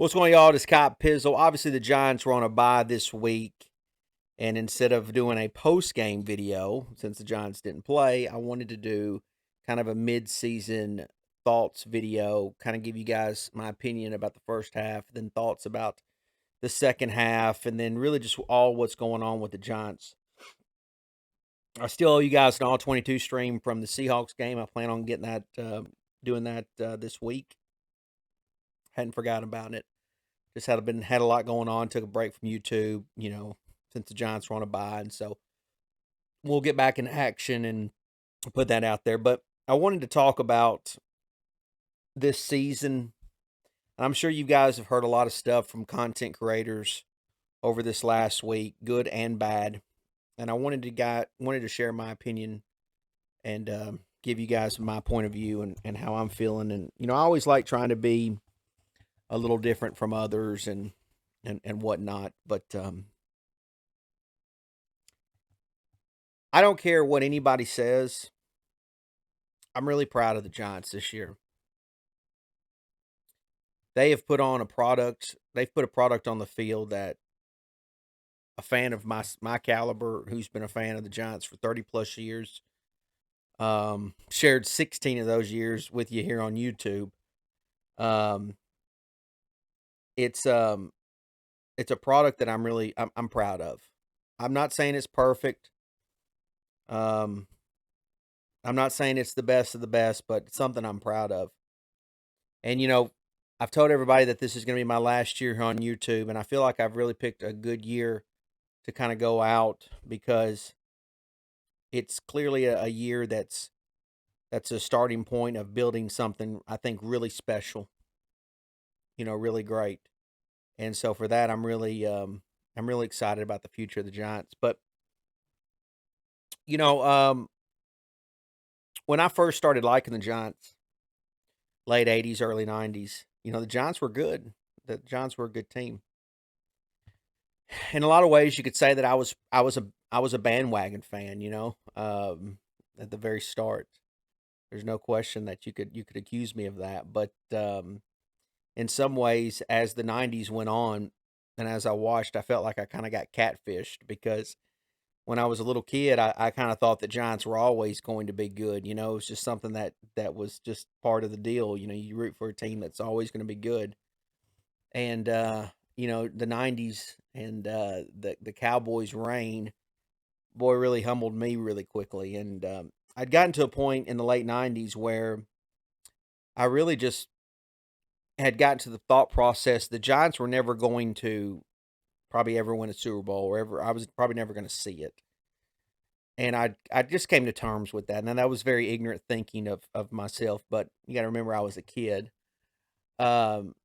What's going on, y'all? This Cop Pizzle. Obviously, the Giants were on a bye this week, and instead of doing a post game video, since the Giants didn't play, I wanted to do kind of a mid season thoughts video, kind of give you guys my opinion about the first half, then thoughts about the second half, and then really just all what's going on with the Giants. I still owe you guys an all 22 stream from the Seahawks game. I plan on getting that, doing that this week. Hadn't forgotten about it. Just had a lot going on. Took a break from YouTube, since the Giants were on a bye, and so we'll get back in action and put that out there. But I wanted to talk about this season. I'm sure you guys have heard a lot of stuff from content creators over this last week, good and bad. And I wanted to share my opinion and give you guys my point of view and how I'm feeling. And I always like trying to be a little different from others and whatnot. But I don't care what anybody says. I'm really proud of the Giants this year. They have put on a product. They've put a product on the field that a fan of my caliber, who's been a fan of the Giants for 30 plus years, shared 16 of those years with you here on YouTube. Um, it's a product that I'm proud of. I'm not saying it's perfect. Um, I'm not saying it's the best of the best, but it's something I'm proud of. And I've told everybody that this is going to be my last year here on YouTube, and I feel like I've really picked a good year to kind of go out because it's clearly a year that's a starting point of building something I think really special, really great. And so for that, I'm really excited about the future of the Giants. But you know, um, when I first started liking the Giants, late '80s, early '90s, the Giants were good. The Giants were a good team. In a lot of ways, you could say that I was a bandwagon fan. At the very start, there's no question that you could accuse me of that. But in some ways, as the '90s went on, and as I watched, I felt like I kind of got catfished because when I was a little kid, I kind of thought the Giants were always going to be good. It was just something that was just part of the deal. You root for a team that's always going to be good. And the '90s and the Cowboys' reign, boy, really humbled me really quickly. And I'd gotten to a point in the late '90s where I really just had gotten to the thought process the Giants were never going to probably ever win a Super Bowl or ever I was probably never going to see it. And I just came to terms with that. And that was very ignorant thinking of myself, but you got to remember I was a kid. Um,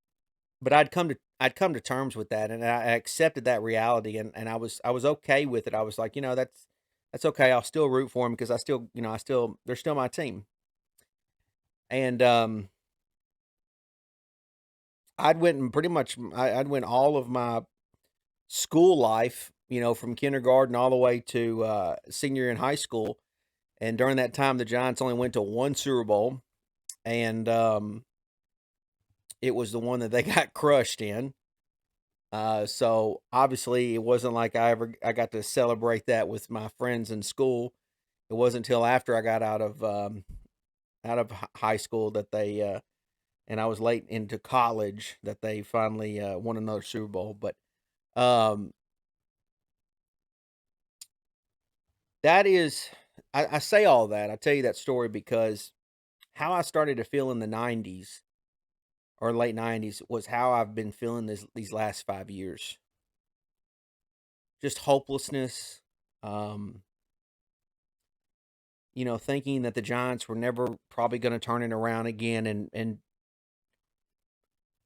but I'd come to terms with that, and I accepted that reality, and I was okay with it. I was like, that's okay. I'll still root for them because I still they're still my team. And I'd went and pretty much I'd went all of my school life, from kindergarten all the way to senior in high school. And during that time, the Giants only went to one Super Bowl, and it was the one that they got crushed in. So obviously, it wasn't like I got to celebrate that with my friends in school. It wasn't until after I got out of high school that and I was late into college that they finally won another Super Bowl. But um, that is, I say all that. I tell you that story because how I started to feel in the '90s or late '90s was how I've been feeling these last 5 years. Just hopelessness. Um, thinking that the Giants were never probably going to turn it around again. And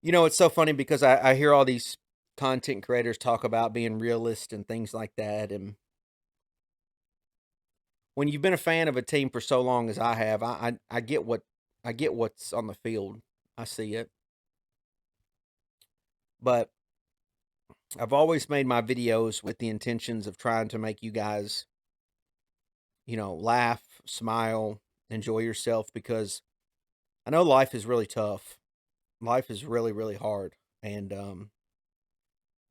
it's so funny because I hear all these content creators talk about being realist and things like that. And when you've been a fan of a team for so long as I have, I get what's on the field. I see it. But I've always made my videos with the intentions of trying to make you guys, laugh, smile, enjoy yourself because I know life is really tough. Life is really, really hard. And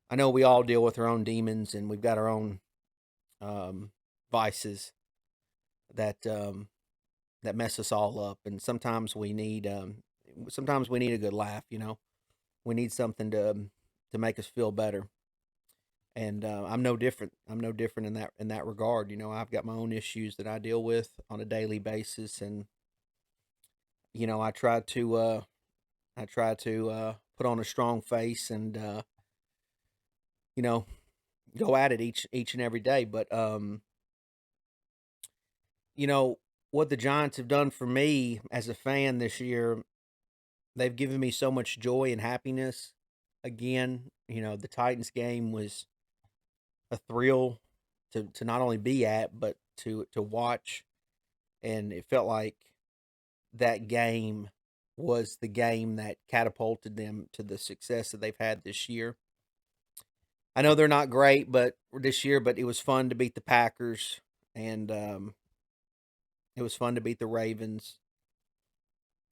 I know we all deal with our own demons, and we've got our own vices that that mess us all up. And sometimes we need a good laugh. We need something to make us feel better. And I'm no different. I'm no different in that regard. I've got my own issues that I deal with on a daily basis, and I try to put on a strong face and you know go at it each and every day. But you know what the Giants have done for me as a fan this year, they've given me so much joy and happiness. Again, the Titans game was a thrill to not only be at but to watch, and it felt like that game was the game that catapulted them to the success that they've had this year. I know they're not great, but this year, but it was fun to beat the Packers, and it was fun to beat the Ravens,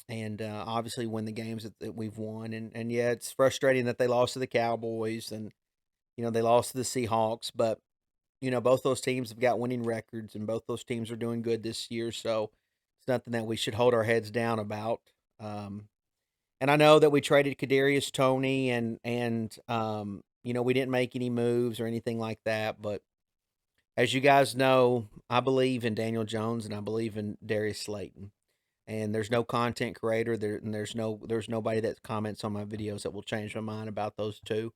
and obviously win the games that we've won. And yeah, it's frustrating that they lost to the Cowboys, and they lost to the Seahawks, but both those teams have got winning records, and both those teams are doing good this year. So it's nothing that we should hold our heads down about. Um, and I know that we traded Kadarius Toney, and we didn't make any moves or anything like that. But as you guys know, I believe in Daniel Jones and I believe in Darius Slayton. And there's no content creator there, and there's nobody that comments on my videos that will change my mind about those two.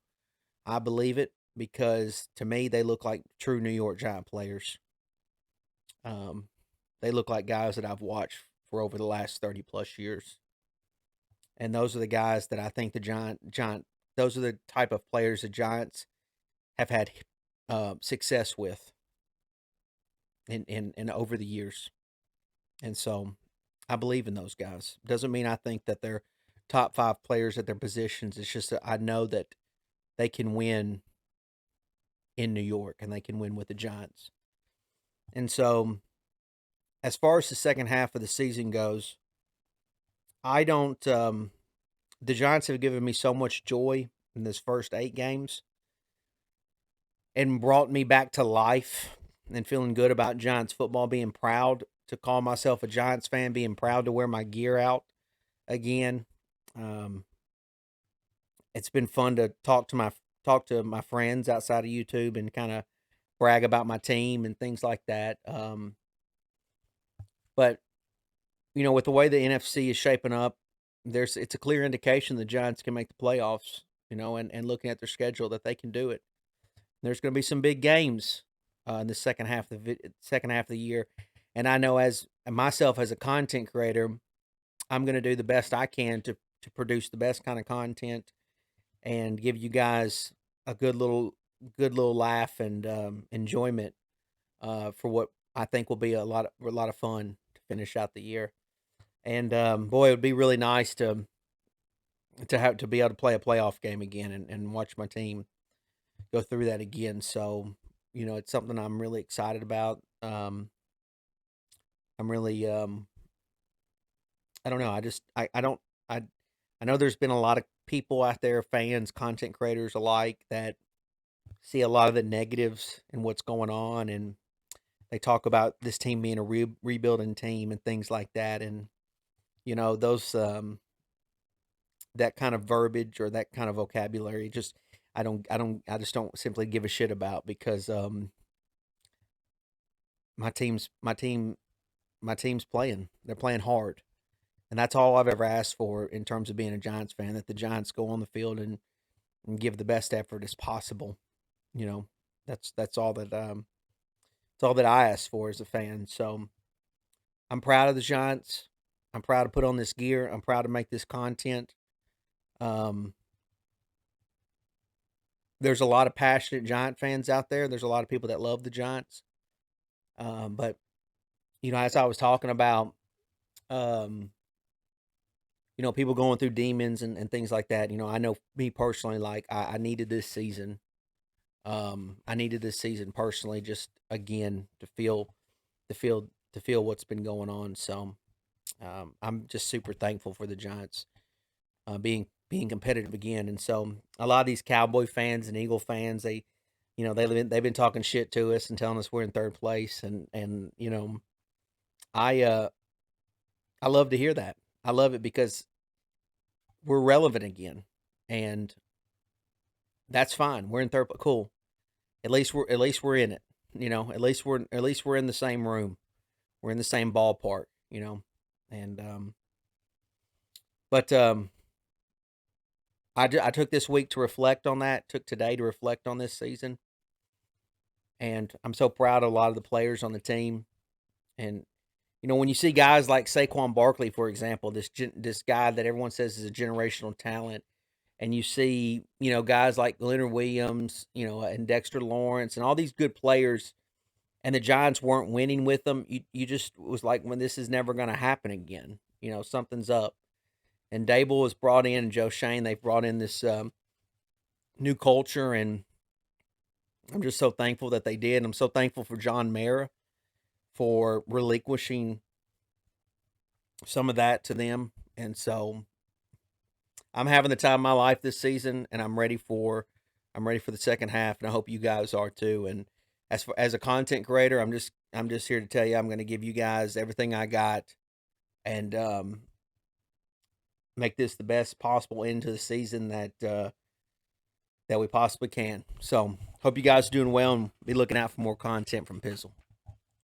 I believe it because to me they look like true New York Giant players. Um, they look like guys that I've watched for over the last 30 plus years, and those are the guys that I think the Giant. Those are the type of players the Giants have had success with in over the years, and so I believe in those guys. Doesn't mean I think that they're top five players at their positions. It's just that I know that they can win in New York and they can win with the Giants. And so, as far as the second half of the season goes, I don't. The Giants have given me so much joy in this first 8 games and brought me back to life and feeling good about Giants football, being proud to call myself a Giants fan, being proud to wear my gear out again. Um, it's been fun to talk to my friends outside of YouTube and kind of brag about my team and things like that. But with the way the NFC is shaping up, it's a clear indication the Giants can make the playoffs. And looking at their schedule, that they can do it. There's going to be some big games in the second half of the year, and I know as myself as a content creator, I'm going to do the best I can to produce the best kind of content and give you guys a good little laugh and enjoyment for what I think will be a lot of fun to finish out the year. And boy, it would be really nice to be able to play a playoff game again and watch my team go through that again. So it's something I'm really excited about. I'm really I don't know. I don't I know there's been a lot of people out there, fans, content creators alike, that see a lot of the negatives in what's going on, and they talk about this team being a rebuilding team and things like that. And those that kind of verbiage or that kind of vocabulary, just I just don't simply give a shit about, because my team's my team my team's playing. They're playing hard. And that's all I've ever asked for in terms of being a Giants fan, that the Giants go on the field and give the best effort as possible. You know, that's all that it's all that I ask for as a fan. So I'm proud of the Giants. I'm proud to put on this gear. I'm proud to make this content. Um, there's a lot of passionate Giant fans out there. There's a lot of people that love the Giants. But as I was talking about, um, people going through demons and things like that. I know me personally, like I needed this season. I needed this season personally, just again to feel what's been going on. So I'm just super thankful for the Giants being competitive again. And so a lot of these Cowboy fans and Eagle fans, they've been talking shit to us and telling us we're in third place, and I I love to hear that. I love it because we're relevant again, and that's fine. We're in third. Cool. At least we're in it. At least we're in the same room. We're in the same ballpark. And but I took this week to reflect on that. Took today to reflect on this season, and I'm so proud of a lot of the players on the team. And when you see guys like Saquon Barkley, for example, this guy that everyone says is a generational talent, and you see guys like Leonard Williams, and Dexter Lawrence, and all these good players, and the Giants weren't winning with them. You just was like, when this is never going to happen again. Something's up. And Dable was brought in, and Joe Shane. They've brought in this new culture, and I'm just so thankful that they did. I'm so thankful for John Mara for relinquishing some of that to them. And so I'm having the time of my life this season, and I'm ready for the second half, and I hope you guys are too. And as a content creator, I'm just here to tell you I'm going to give you guys everything I got, and make this the best possible end to the season that we possibly can. So hope you guys are doing well, and be looking out for more content from Pizzle.